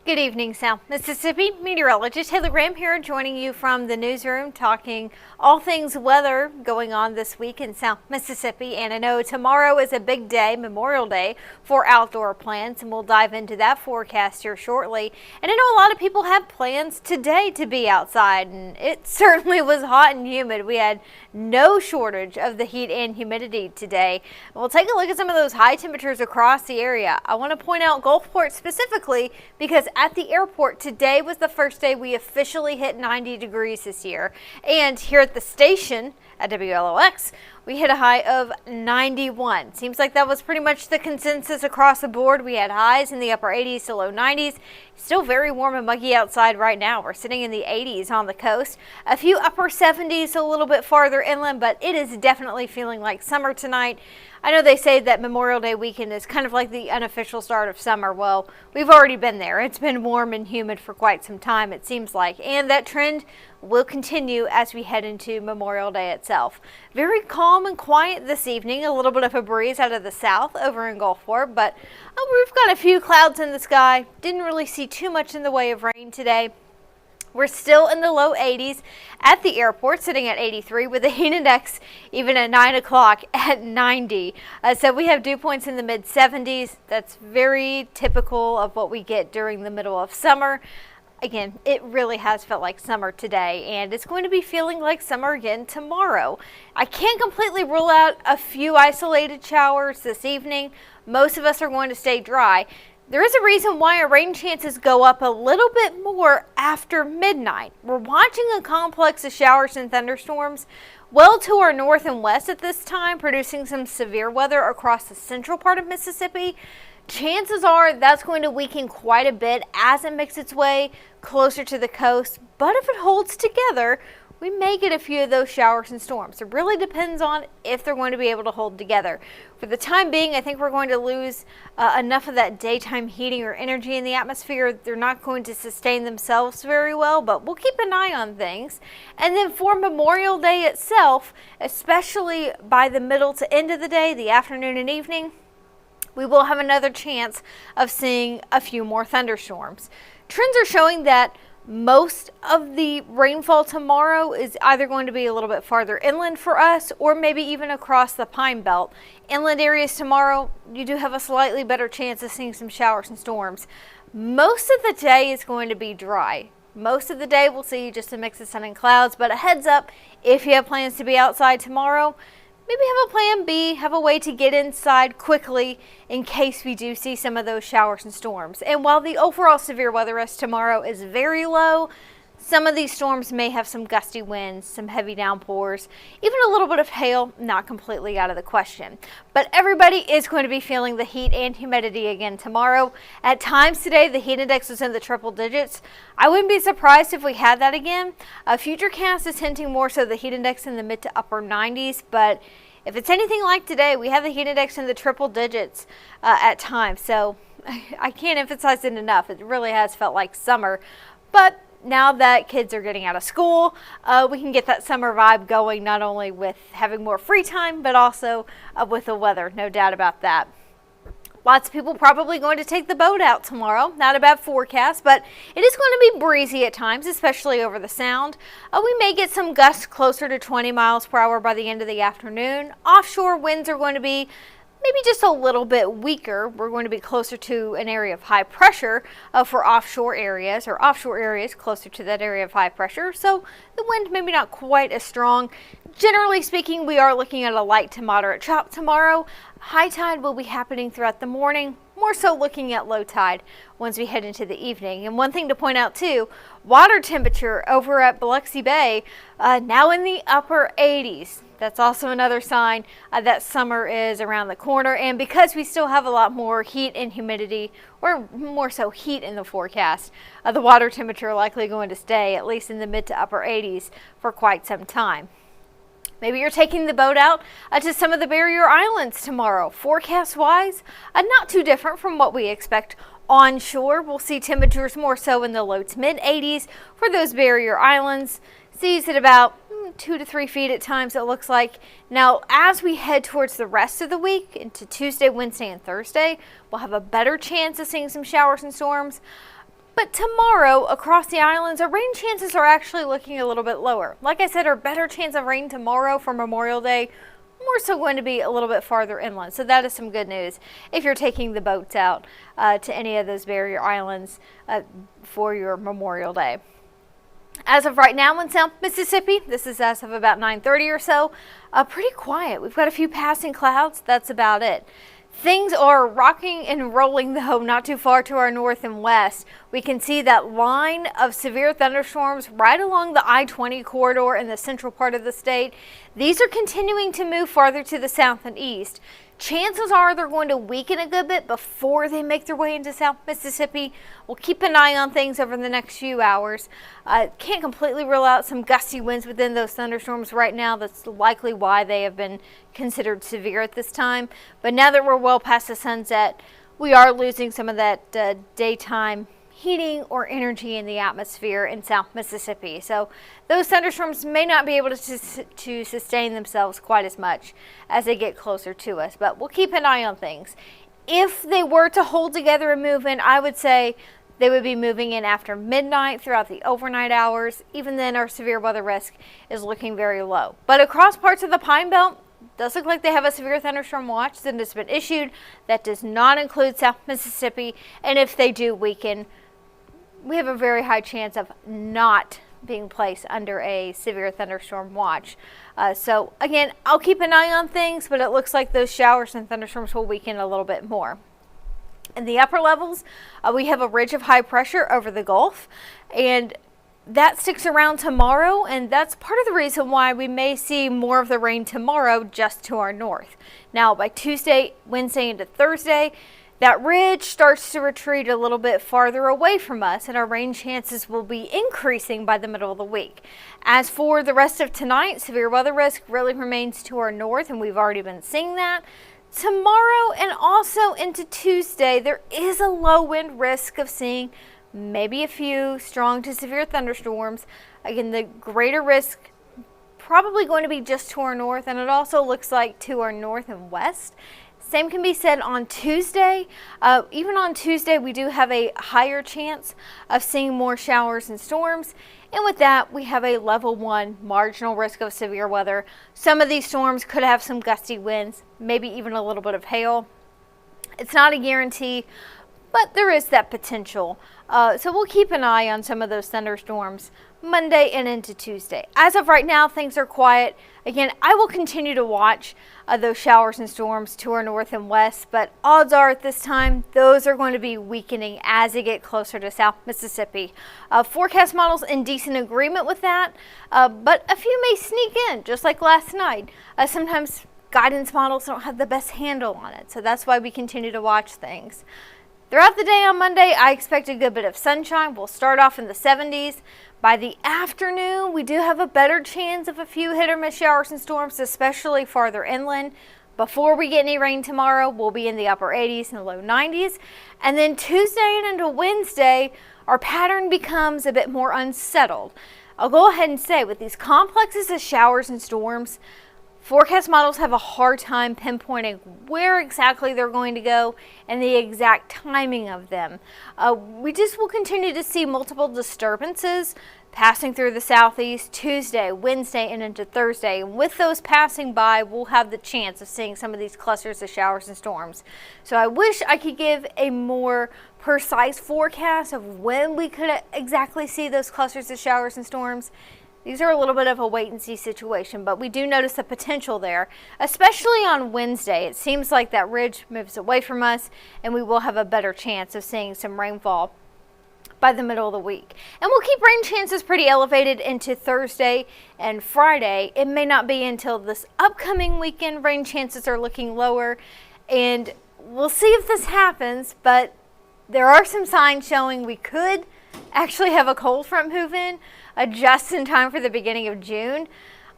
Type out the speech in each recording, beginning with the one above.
Good evening, South Mississippi. Meteorologist Taylor Graham here, joining you from the newsroom, talking all things weather going on this week in South Mississippi. And I know tomorrow is a big day, Memorial Day, for outdoor plans, and we'll dive into that forecast here shortly. And I know a lot of people have plans today to be outside, and it certainly was hot and humid. We had no shortage of the heat and humidity today. We'll take a look at some of those high temperatures across the area. I want to point out Gulfport specifically because at the airport today was the first day we officially hit 90 degrees this year. And here at the station at WLOX, we hit a high of 91. Seems like that was pretty much the consensus across the board. We had highs in the upper 80s to low 90s. Still very warm and muggy outside right now. We're sitting in the 80s on the coast. A few upper 70s a little bit farther inland, but it is definitely feeling like summer tonight. I know they say that Memorial Day weekend is kind of like the unofficial start of summer. Well, we've already been there. It's been warm and humid for quite some time, it seems like. And that trend will continue as we head into Memorial Day itself. Very calm and quiet this evening. A little bit of a breeze out of the south over in Gulfport, but we've got a few clouds in the sky. Didn't really see too much in the way of rain today. We're still in the low 80s at the airport, sitting at 83 with the heat index even at 9 o'clock at 90. So we have dew points in the mid 70s. That's very typical of what we get during the middle of summer. Again, it really has felt like summer today, and it's going to be feeling like summer again tomorrow. I can't completely rule out a few isolated showers this evening. Most of us are going to stay dry. There is a reason why our rain chances go up a little bit more after midnight. We're watching a complex of showers and thunderstorms well to our north and west at this time, producing some severe weather across the central part of Mississippi. Chances are that's going to weaken quite a bit as it makes its way closer to the coast. But if it holds together, we may get a few of those showers and storms. It really depends on if they're going to be able to hold together. For the time being, I think we're going to lose enough of that daytime heating or energy in the atmosphere. They're not going to sustain themselves very well, but we'll keep an eye on things. And then for Memorial Day itself, especially by the middle to end of the day, the afternoon and evening, we will have another chance of seeing a few more thunderstorms. Trends are showing that most of the rainfall tomorrow is either going to be a little bit farther inland for us or maybe even across the Pine Belt. Inland areas tomorrow, you do have a slightly better chance of seeing some showers and storms. Most of the day is going to be dry. Most of the day we'll see just a mix of sun and clouds, but a heads up, if you have plans to be outside tomorrow, maybe have a plan B, have a way to get inside quickly in case we do see some of those showers and storms. And while the overall severe weather risk tomorrow is very low, some of these storms may have some gusty winds, some heavy downpours, even a little bit of hail, not completely out of the question. But everybody is going to be feeling the heat and humidity again tomorrow. At times today, the heat index was in the triple digits. I wouldn't be surprised if we had that again. Futurecast is hinting more so the heat index in the mid to upper 90s, but if it's anything like today, we have the heat index in the triple digits at times. So I can't emphasize it enough. It really has felt like summer. But now that kids are getting out of school, we can get that summer vibe going, not only with having more free time, but also with the weather. No doubt about that. Lots of people probably going to take the boat out tomorrow. Not a bad forecast, but it is going to be breezy at times, especially over the Sound. We may get some gusts closer to 20 miles per hour by the end of the afternoon. Offshore winds are going to be maybe just a little bit weaker. We're going to be closer to an area of high pressure for offshore areas, or offshore areas closer to that area of high pressure. So the wind maybe not quite as strong. Generally speaking, we are looking at a light to moderate chop tomorrow. High tide will be happening throughout the morning, more so looking at low tide once we head into the evening. And one thing to point out too, water temperature over at Biloxi Bay now in the upper 80s. That's also another sign that summer is around the corner. And because we still have a lot more heat and humidity, or more so heat in the forecast, the water temperature likely going to stay at least in the mid to upper 80s for quite some time. Maybe you're taking the boat out to some of the barrier islands tomorrow. Forecast-wise, not too different from what we expect onshore. We'll see temperatures more so in the low to mid 80s for those barrier islands. Seas at about 2 to 3 feet at times, it looks like. Now, as we head towards the rest of the week into Tuesday, Wednesday, and Thursday, we'll have a better chance of seeing some showers and storms. But tomorrow, across the islands, our rain chances are actually looking a little bit lower. Like I said, our better chance of rain tomorrow for Memorial Day, more so going to be a little bit farther inland. So that is some good news if you're taking the boats out to any of those barrier islands for your Memorial Day. As of right now in South Mississippi, this is as of about 9:30 or so, pretty quiet. We've got a few passing clouds. That's about it. Things are rocking and rolling, though, not too far to our north and west. We can see that line of severe thunderstorms right along the I-20 corridor in the central part of the state. These are continuing to move farther to the south and east. Chances are they're going to weaken a good bit before they make their way into South Mississippi. We'll keep an eye on things over the next few hours. Can't completely rule out some gusty winds within those thunderstorms right now. That's likely why they have been considered severe at this time. But now that we're well past the sunset, we are losing some of that daytime heating or energy in the atmosphere in South Mississippi. So those thunderstorms may not be able to sustain themselves quite as much as they get closer to us, but we'll keep an eye on things. If they were to hold together and move in, I would say they would be moving in after midnight throughout the overnight hours. Even then, our severe weather risk is looking very low. But across parts of the Pine Belt, does look like they have a severe thunderstorm watch that has been issued. That does not include South Mississippi, and if they do weaken, we have a very high chance of not being placed under a severe thunderstorm watch. So again, I'll keep an eye on things, but it looks like those showers and thunderstorms will weaken a little bit more. In the upper levels, we have a ridge of high pressure over the Gulf, and that sticks around tomorrow, and that's part of the reason why we may see more of the rain tomorrow just to our north. Now, by Tuesday, Wednesday into Thursday, that ridge starts to retreat a little bit farther away from us, and our rain chances will be increasing by the middle of the week. As for the rest of tonight, severe weather risk really remains to our north, and we've already been seeing that. Tomorrow and also into Tuesday, there is a low wind risk of seeing maybe a few strong to severe thunderstorms. Again, the greater risk probably going to be just to our north, and it also looks like to our north and west. Same can be said on Tuesday. Even on Tuesday, we do have a higher chance of seeing more showers and storms. And with that, we have a level 1 marginal risk of severe weather. Some of these storms could have some gusty winds, maybe even a little bit of hail. It's not a guarantee, but there is that potential. So we'll keep an eye on some of those thunderstorms Monday and into Tuesday. As of right now, things are quiet. Again, I will continue to watch those showers and storms to our north and west, but odds are at this time, those are going to be weakening as they get closer to South Mississippi. Forecast models in decent agreement with that, but a few may sneak in, just like last night. Sometimes guidance models don't have the best handle on it, so that's why we continue to watch things. Throughout the day on Monday, I expect a good bit of sunshine. We'll start off in the 70s. By the afternoon, we do have a better chance of a few hit or miss showers and storms, especially farther inland. Before we get any rain tomorrow, we'll be in the upper 80s and low 90s. And then Tuesday and into Wednesday, our pattern becomes a bit more unsettled. I'll go ahead and say, with these complexes of showers and storms, forecast models have a hard time pinpointing where exactly they're going to go and the exact timing of them. We just will continue to see multiple disturbances passing through the southeast Tuesday, Wednesday, and into Thursday. And with those passing by, we'll have the chance of seeing some of these clusters of showers and storms. So I wish I could give a more precise forecast of when we could exactly see those clusters of showers and storms. These are a little bit of a wait and see situation, but we do notice the potential there, especially on Wednesday. It seems like that ridge moves away from us, and we will have a better chance of seeing some rainfall by the middle of the week. And we'll keep rain chances pretty elevated into Thursday and Friday. It may not be until this upcoming weekend rain chances are looking lower, and we'll see if this happens, but there are some signs showing we could actually have a cold front move in just in time for the beginning of June.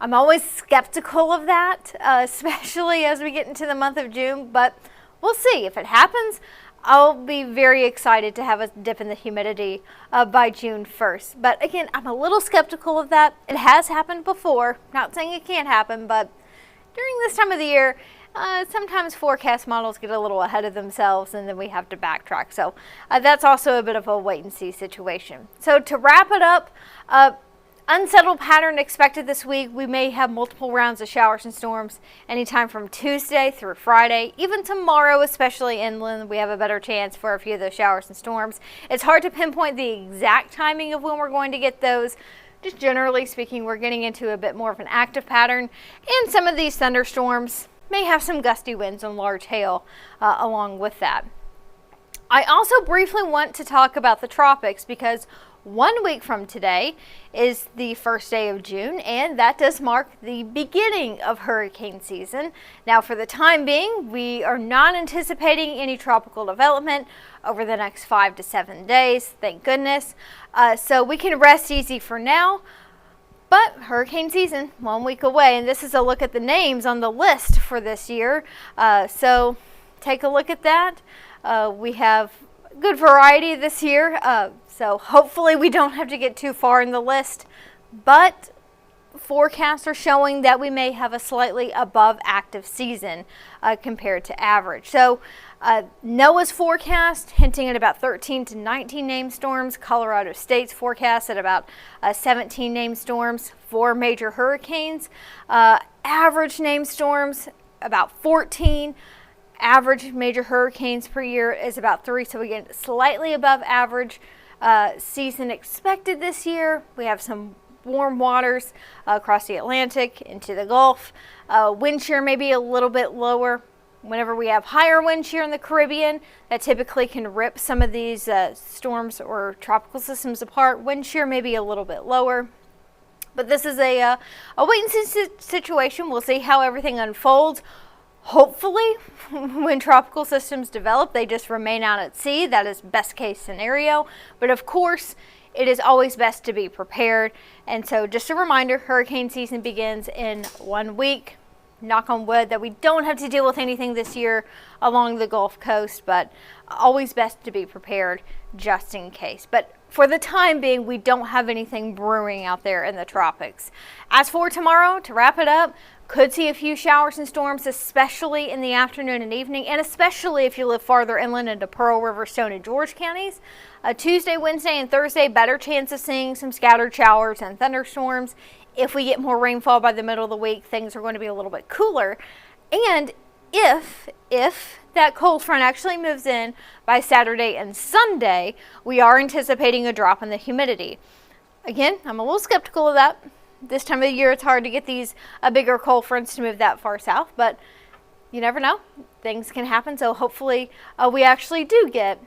I'm always skeptical of that, especially as we get into the month of June, but we'll see. If it happens, I'll be very excited to have a dip in the humidity by June 1st. But again, I'm a little skeptical of that. It has happened before. Not saying it can't happen, but during this time of the year, sometimes forecast models get a little ahead of themselves and then we have to backtrack. So that's also a bit of a wait and see situation. So to wrap it up, unsettled pattern expected this week. We may have multiple rounds of showers and storms anytime from Tuesday through Friday. Even tomorrow, especially inland, we have a better chance for a few of those showers and storms. It's hard to pinpoint the exact timing of when we're going to get those. Just generally speaking, we're getting into a bit more of an active pattern, and some of these thunderstorms may have some gusty winds and large hail along with that. I also briefly want to talk about the tropics because 1 week from today is the first day of June, and that does mark the beginning of hurricane season. Now, for the time being, we are not anticipating any tropical development over the next 5 to 7 days, thank goodness. So we can rest easy for now. But hurricane season, 1 week away, and this is a look at the names on the list for this year. So take a look at that. We have good variety this year, so hopefully we don't have to get too far in the list, but forecasts are showing that we may have a slightly above active season compared to average. So NOAA's forecast hinting at about 13 to 19 named storms. Colorado State's forecast at about 17 named storms for major hurricanes. Average named storms about 14. Average major hurricanes per year is about 3, so again, slightly above average season expected this year. We have some warm waters across the Atlantic into the Gulf. Wind shear may be a little bit lower. Whenever we have higher wind shear in the Caribbean, that typically can rip some of these storms or tropical systems apart. Wind shear may be a little bit lower. But this is a wait and see situation. We'll see how everything unfolds. Hopefully, when tropical systems develop, they just remain out at sea. That is best case scenario. But of course, it is always best to be prepared. And so just a reminder, hurricane season begins in 1 week. Knock on wood that we don't have to deal with anything this year along the Gulf Coast, but always best to be prepared just in case. But for the time being, we don't have anything brewing out there in the tropics. As for tomorrow, to wrap it up, could see a few showers and storms, especially in the afternoon and evening, and especially if you live farther inland into Pearl River, Stone, and George counties. Tuesday, Wednesday, and Thursday, better chance of seeing some scattered showers and thunderstorms. If we get more rainfall by the middle of the week, things are going to be a little bit cooler. And if that cold front actually moves in by Saturday and Sunday, we are anticipating a drop in the humidity. Again, I'm a little skeptical of that. This time of the year, it's hard to get these bigger cold fronts to move that far south, but you never know. Things can happen, so hopefully we actually do get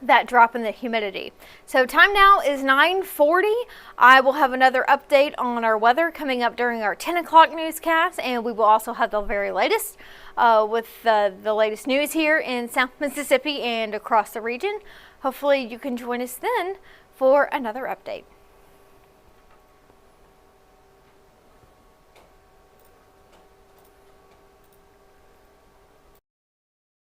that drop in the humidity. So time now is 9:40. I will have another update on our weather coming up during our 10 o'clock newscast, and we will also have the very latest with the latest news here in South Mississippi and across the region. Hopefully you can join us then for another update.